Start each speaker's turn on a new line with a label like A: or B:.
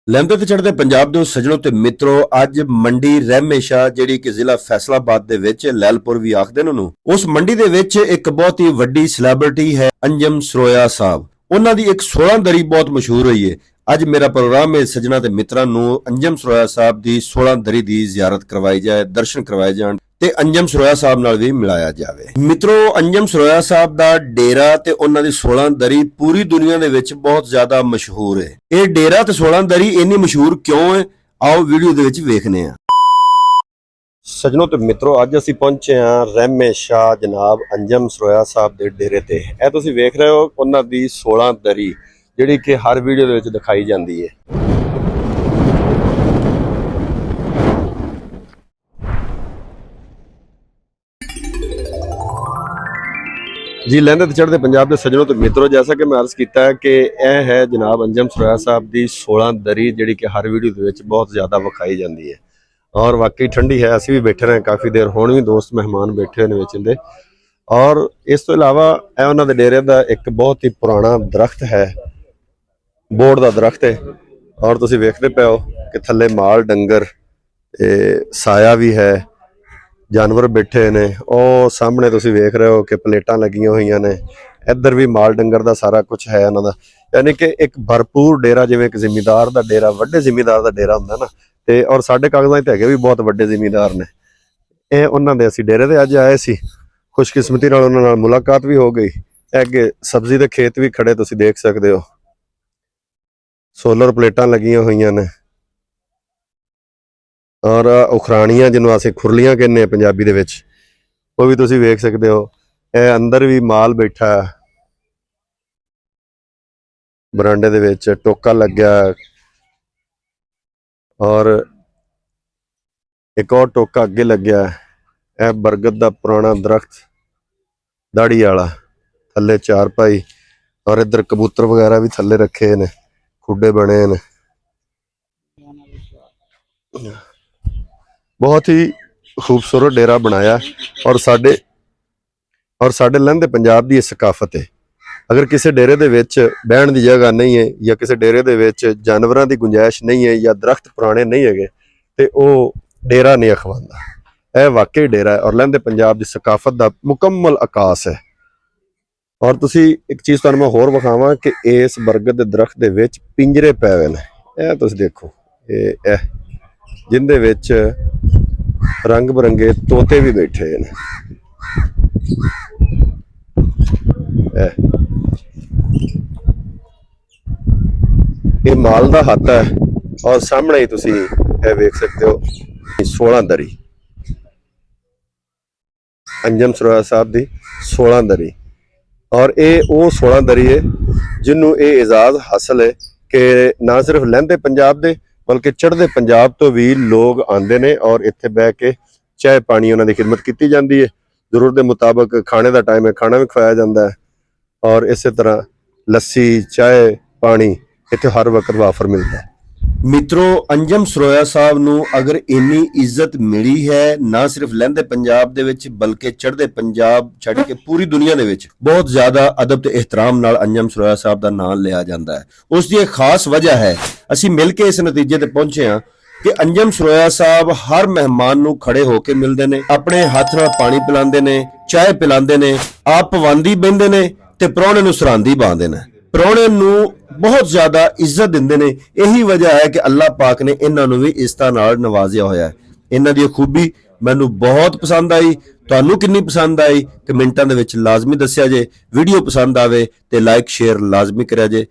A: ਲਹਿੰਦੇ ਤੇ ਚੜ੍ਹਦੇ ਪੰਜਾਬ ਦੇ ਸੱਜਣੋ ਤੇ ਮਿੱਤਰੋ, ਅੱਜ ਮੰਡੀ ਰਹਿਮੇਸ਼ਾ ਜਿਹੜੀ ਕਿ ਜ਼ਿਲ੍ਹਾ ਫੈਸਲਾਬਾਦ ਦੇ ਵਿੱਚ ਲੈਲਪੁਰ ਵੀ ਆਖਦੇ ਨੇ ਉਹਨੂੰ, ਉਸ ਮੰਡੀ ਦੇ ਵਿੱਚ ਇੱਕ ਬਹੁਤ ਹੀ ਵੱਡੀ ਸੈਲੀਬ੍ਰਿਟੀ ਹੈ ਅੰਜਮ ਸਰੋਇਆ ਸਾਹਿਬ। ਉਹਨਾਂ ਦੀ ਇੱਕ 16 ਦਰੀ ਬਹੁਤ ਮਸ਼ਹੂਰ ਹੋਈ ਹੈ। ਅੱਜ ਮੇਰਾ ਪ੍ਰੋਗਰਾਮ ਹੈ ਸੱਜਣਾ ਤੇ ਮਿੱਤਰਾਂ ਨੂੰ ਅੰਜਮ ਸਰੋਇਆ ਸਾਹਿਬ ਦੀ 16 ਦਰੀ ਦੀ ਜ਼ਿਆਰਤ ਕਰਵਾਈ ਜਾਏ, ਦਰਸ਼ਨ ਕਰਵਾਏ ਜਾਣ ਤੇ ਅੰਜਮ ਸਰੋਇਆ ਸਾਹਿਬ ਨਾਲ ਵੀ ਮਿਲਾਇਆ ਜਾਵੇ। ਮਿੱਤਰੋ, ਅੰਜਮ ਸਰੋਇਆ ਸਾਹਿਬ ਦਾ ਡੇਰਾ ਤੇ ਉਹਨਾਂ ਦੀ 16 ਦਰੀ ਪੂਰੀ ਦੁਨੀਆ ਦੇ ਵਿੱਚ ਬਹੁਤ ਜ਼ਿਆਦਾ ਮਸ਼ਹੂਰ ਹੈ। ਇਹ ਡੇਰਾ ਤੇ 16 ਦਰੀ ਇੰਨੀ ਮਸ਼ਹੂਰ ਕਿਉਂ ਹੈ, ਆਓ ਵੀਡੀਓ ਦੇ ਵਿੱਚ ਵੇਖਨੇ ਆ। ਸੱਜਣੋ ਤੇ ਮਿੱਤਰੋ, ਅੱਜ ਅਸੀਂ ਪਹੁੰਚੇ ਹਾਂ ਰਹਿਮੇਸ਼ਾ ਜਨਾਬ ਅੰਜਮ ਸਰੋਇਆ ਸਾਹਿਬ ਦੇ ਡੇਰੇ ਤੇ। ਇਹ ਤੁਸੀਂ ਵੇਖ ਰਹੇ ਹੋ ਉਹਨਾਂ ਦੀ 16 ਦਰੀ ਜਿਹੜੀ ਕਿ ਹਰ ਵੀਡੀਓ ਦੇ ਵਿੱਚ ਦਿਖਾਈ ਜਾਂਦੀ ਹੈ। जी, लहंदे ते चढ़ते पंजाब के सज्जनों तो मित्रों, जैसा कि मैं अर्ज किया है कि यह है जनाब अंजम सरोया साहब की 16 दरी जी कि हर वीडियो के बहुत ज़्यादा विखाई जाती है और वाकई ठंडी है। असी भी बैठे रहे काफ़ी देर, हुण भी दोस्त मेहमान बैठे हुए बेचते। और इस तो इलावा यह उन्होंने डेरे का एक बहुत ही पुराना दरख्त है, बोर्ड का दरख्त है। और तुसीं वेखदे पे हो कि थल्ले माल डंगर साया भी है, जानवर बैठे ने। और सामने तुसीं वेख रहे हो कि प्लेटां लगियां हुई ने, इधर भी माल डंगर का सारा कुछ है उन्हां दा। यानी कि एक भरपूर डेरा, जिवें एक जिमीदार का डेरा, वड्डे जिमीदार का डेरा हुंदा ना। ते और साडे कागज़ां ते हैगे भी बहुत वड्डे जिमीदार ने। ਇਹ ਉਹਨਾਂ ਦੇ ਅਸੀਂ ਡੇਰੇ ਤੇ ਅੱਜ ਆਏ ਸੀ। ਖੁਸ਼ਕਿਸਮਤੀ ਨਾਲ ਉਹਨਾਂ ਨਾਲ ਮੁਲਾਕਾਤ ਵੀ ਹੋ ਗਈ। ਅੱਗੇ ਸਬਜ਼ੀ ਦੇ ਖੇਤ ਵੀ ਖੜੇ ਤੁਸੀਂ ਦੇਖ ਸਕਦੇ ਹੋ, ਸੋਲਰ ਪਲੇਟਾਂ ਲੱਗੀਆਂ ਹੋਈਆਂ ਨੇ। और उखराणियां जिन्होंने असीं खुरलियां कहने पंजाबी दे विच, वो भी तुसीं वेख सकते हो। यह अंदर भी माल बैठा है, बरांडे दे विच टोका लग्या और एक और टोका अगे लग्या। यह बरगद दा पुराना दरख्त दाड़ी वाला, थल्ले चार पाई और इधर कबूतर वगैरह भी थल्ले रखे ने, खुडे बने ने। बहुत ही खूबसूरत डेरा बनाया और साडे लहंदे पंजाब की सकाफत है। अगर किसी डेरे दे विच बहन की जगह नहीं है या किसी डेरे दे विच जानवरों की गुंजाइश नहीं है या दरख्त पुराने नहीं है तो वो डेरा नहीं अखवांदा। यह वाकई डेरा है और लहंदे पंजाब की सकाफत का मुकम्मल आकाश है। और तुसी एक चीज़ तुहानूं मैं होर विखावां कि इस बरगद दे दरख्त दे विच पिंजरे पै होए ने। यह तुसी देखो, ये जिंदे विच रंग बिरंगे तोते भी बैठे हैं। ये माल दा हत्थ है और सामने ही तुसी वेख सकते हो 16 दरी, अंजम सरोया साहब दी 16 दरी। और ये वो 16 दरी है जिन्हों ये एजाज हासिल है कि ना सिर्फ लहंदे पंजाब दे बल्कि चढ़ते पंजाब तो भी लोग आते हैं और इत्थे बह के चाय पानी उन्होंने खिदमत की जाती है। जरूरत के मुताबिक खाने का टाइम है, खाना भी खवाया जाता है। और इस तरह लस्सी, चाय, पानी इत्थे हर वक्त वाफर मिलता है। मित्रों, अंजम सरोया साहब नूं अगर इन्नी इज्जत मिली है ना सिर्फ लहंदे पंजाब दे विच बल्कि चढ़दे पंजाब छड्ड के पूरी दुनिया दे विच बहुत ज्यादा अदब ते एहतराम नाल अंजम सरोया साहब दा नाम लिया जाता है। उसकी एक खास वजह है, असीं मिल के इस नतीजे ते पहुंचे हां कि अंजम सरोया साहब हर मेहमान नूं खड़े होके मिलदे ने, अपने हत्थ नाल पानी पिलांदे ने, चाय पिलांदे ने, आप पवांदी बहिंदे ने ते प्राहुणे नूं सरांदी बांधदे ने। प्राहुणे नूं बहुत ज्यादा इज्जत दिंदे ने। यही वजह है कि अल्लाह पाक ने इन्हां नूं भी इज्जतां नाल नवाजिया होया है। इन्हां दी खूबी मैनूं बहुत पसंद आई। तुहानूं किन्नी पसंद आई कमेंटां दे विच लाजमी दस्सिया जे। वीडियो पसंद आवे ते लाइक शेयर लाजमी करिया जे।